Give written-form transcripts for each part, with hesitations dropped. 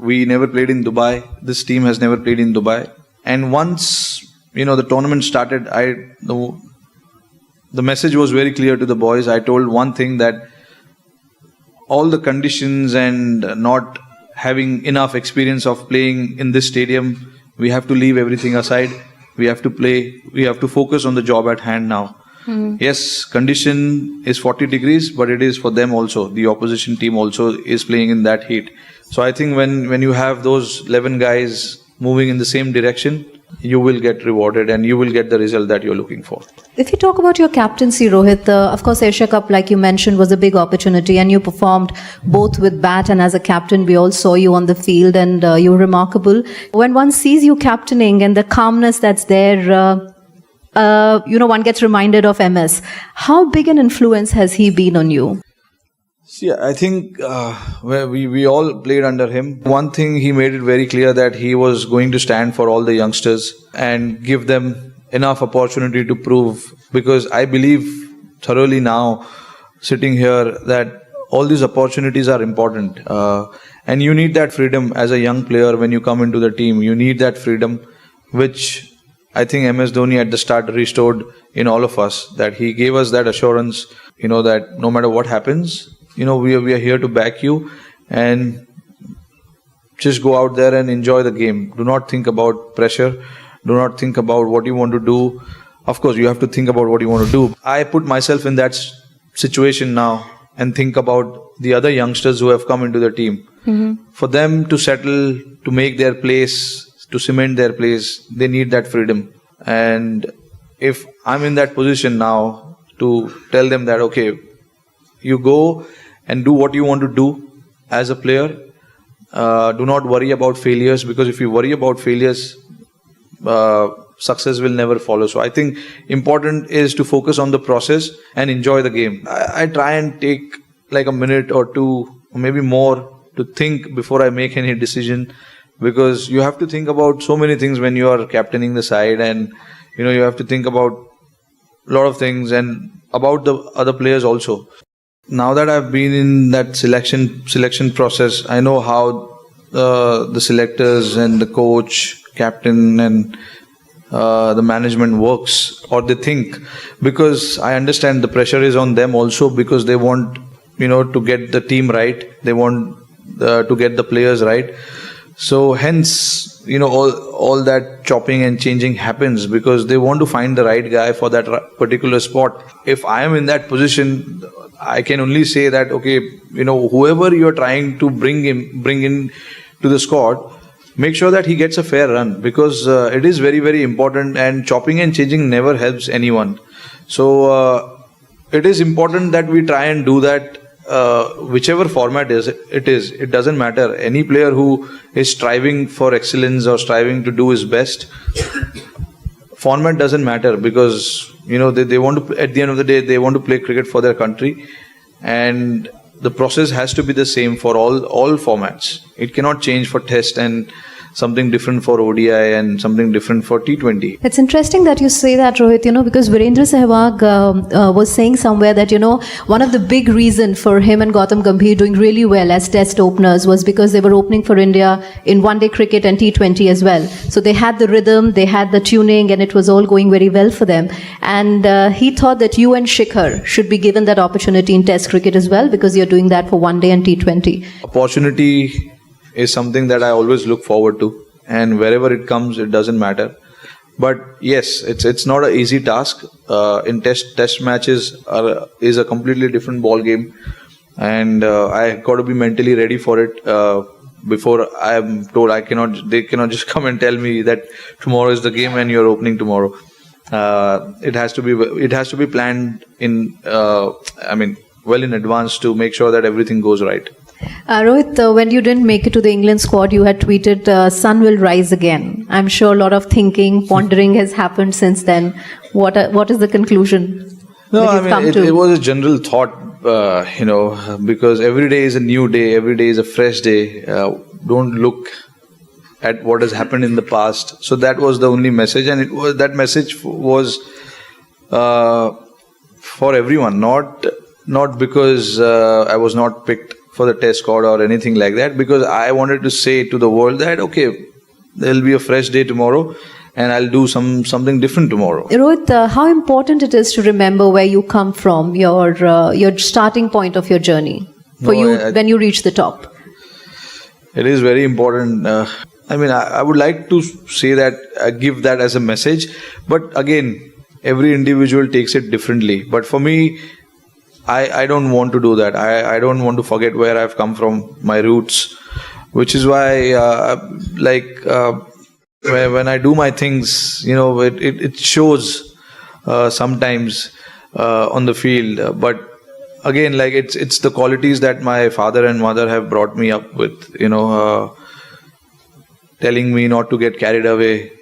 We never played in Dubai. This team has never played in Dubai. And once, the tournament started, the message was very clear to the boys. I told one thing, that all the conditions and not having enough experience of playing in this stadium, we have to leave everything aside. We have to play. We have to focus on the job at hand now. Yes, condition is 40 degrees, but it is for them also. The opposition team also is playing in that heat. So I think when you have those 11 guys moving in the same direction, you will get rewarded and you will get the result that you're looking for. If you talk about your captaincy, Rohit, of course, Asia Cup, like you mentioned, was a big opportunity, and you performed both with bat and as a captain. We all saw you on the field, and you were remarkable. When one sees you captaining and the calmness that's there, one gets reminded of MS. How big an influence has he been on you? See, I think we all played under him. One thing, he made it very clear that he was going to stand for all the youngsters and give them enough opportunity to prove. Because I believe thoroughly now, sitting here, that all these opportunities are important. And you need that freedom as a young player when you come into the team. You need that freedom, which I think MS Dhoni at the start restored in all of us. That he gave us that assurance, that no matter what happens, we are here to back you, and just go out there and enjoy the game. Do not think about pressure. Do not think about what you want to do. Of course, you have to think about what you want to do. I put myself in that situation now and think about the other youngsters who have come into the team. For them to settle, to make their place, to cement their place, they need that freedom. And if I'm in that position now to tell them that, okay, you go and do what you want to do as a player. Do not worry about failures, because if you worry about failures, success will never follow. So I think important is to focus on the process and enjoy the game. I try and take like a minute or two, or maybe more, to think before I make any decision, because you have to think about so many things when you are captaining the side, and you have to think about a lot of things and about the other players also. Now that I've been in that selection process, I know how the selectors and the coach, captain, and the management works, or they think, because I understand the pressure is on them also, because they want to get the team right, they want to get the players right. So hence all that chopping and changing happens, because they want to find the right guy for that particular spot. If I am in that position, I can only say that, okay, whoever you're trying to bring in to the squad, make sure that he gets a fair run, because it is very, very important, and chopping and changing never helps anyone. So it is important that we try and do that, whichever format it doesn't matter. Any player who is striving for excellence or striving to do his best, format doesn't matter, because they want to, at the end of the day, they want to play cricket for their country, and the process has to be the same for all formats. It cannot change for Test and something different for ODI and something different for T20. It's interesting that you say that, Rohit, because Virendra Sehwag was saying somewhere that, one of the big reasons for him and Gautam Gambhir doing really well as test openers was because they were opening for India in one-day cricket and T20 as well. So they had the rhythm, they had the tuning, and it was all going very well for them. And he thought that you and Shikhar should be given that opportunity in test cricket as well, because you're doing that for one-day and T20. Opportunity is something that I always look forward to, and wherever it comes, it doesn't matter. But yes, it's not an easy task. In test matches is a completely different ball game, and I got to be mentally ready for it. Before I am told, they cannot just come and tell me that tomorrow is the game and you're opening tomorrow. It has to be planned in well in advance to make sure that everything goes right. Rohit, when you didn't make it to the England squad, you had tweeted, sun will rise again. I'm sure a lot of thinking, pondering has happened since then. What is the conclusion? No, it was a general thought, because every day is a new day, every day is a fresh day. Don't look at what has happened in the past. So that was the only message, and that message was for everyone, not because I was not picked for the test squad or anything like that, because I wanted to say to the world that, okay, there'll be a fresh day tomorrow and I'll do something different tomorrow. Rohit, how important it is to remember where you come from, your starting point of your journey for when you reach the top. It is very important. I would like to say that, give that as a message. But again, every individual takes it differently. But for me, I don't want to do that. I don't want to forget where I've come from, my roots, which is why, when I do my things, it shows sometimes on the field. But again, it's the qualities that my father and mother have brought me up with, telling me not to get carried away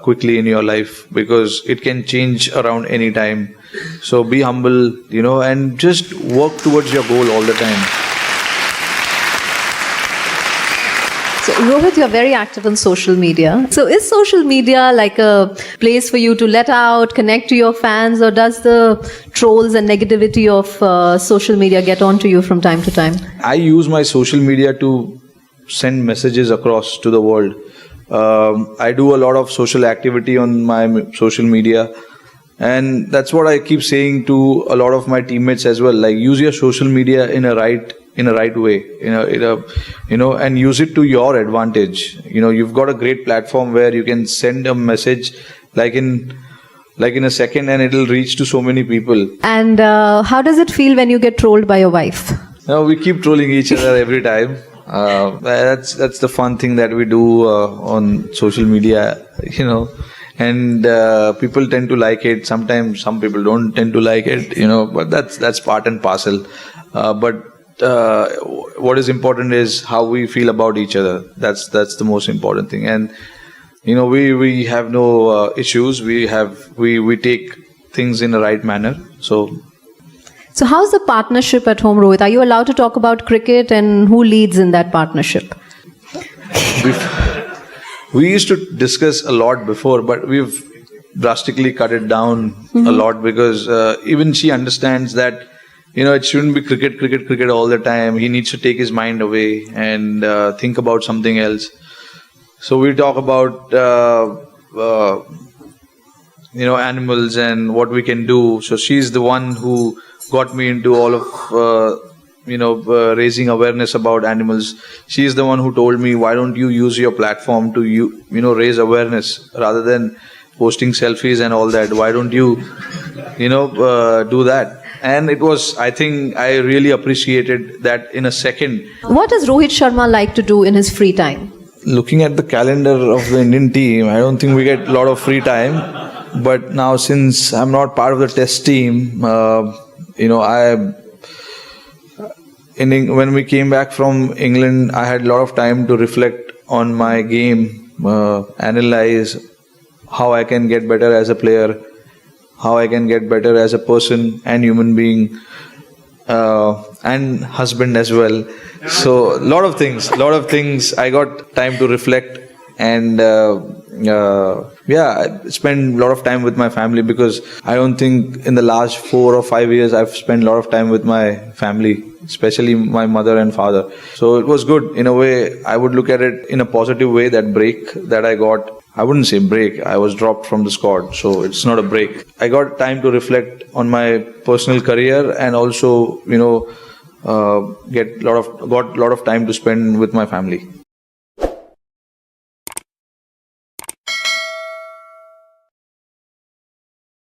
quickly in your life, because it can change around any time. So be humble, and just work towards your goal all the time. So Rohit, you're very active on social media. So is social media like a place for you to let out, connect to your fans, or does the trolls and negativity of social media get on to you from time to time? I use my social media to send messages across to the world. I do a lot of social activity on my social media, and that's what I keep saying to a lot of my teammates as well. Like, use your social media in a right way, and use it to your advantage. You've got a great platform where you can send a message like in a second, and it'll reach to so many people. And how does it feel when you get trolled by your wife? We keep trolling each other every time. That's the fun thing that we do on social media, and people tend to like it. Sometimes some people don't tend to like it, but that's part and parcel. But what is important is how we feel about each other. That's the most important thing. And we have no issues. We take things in the right manner. So how's the partnership at home, Rohit? Are you allowed to talk about cricket, and who leads in that partnership? We used to discuss a lot before, but we've drastically cut it down a lot, because even she understands that it shouldn't be cricket all the time. He needs to take his mind away and think about something else. So we talk about animals and what we can do. So she's the one who got me into all of raising awareness about animals. She's the one who told me, why don't you use your platform to raise awareness rather than posting selfies and all that? Why don't you do that? And I think I really appreciated that in a second. What does Rohit Sharma like to do in his free time? Looking at the calendar of the Indian team, I don't think we get a lot of free time. But now, since I'm not part of the test team, when we came back from England, I had a lot of time to reflect on my game, analyze how I can get better as a player, how I can get better as a person and human being, and husband as well. So a lot of things I got time to reflect, and I spend a lot of time with my family, because I don't think in the last 4 or 5 years I've spent a lot of time with my family, especially my mother and father. So it was good. In a way, I would look at it in a positive way. That break that I got, I wouldn't say break, I was dropped from the squad, so it's not a break. I got time to reflect on my personal career, and also got a lot of time to spend with my family.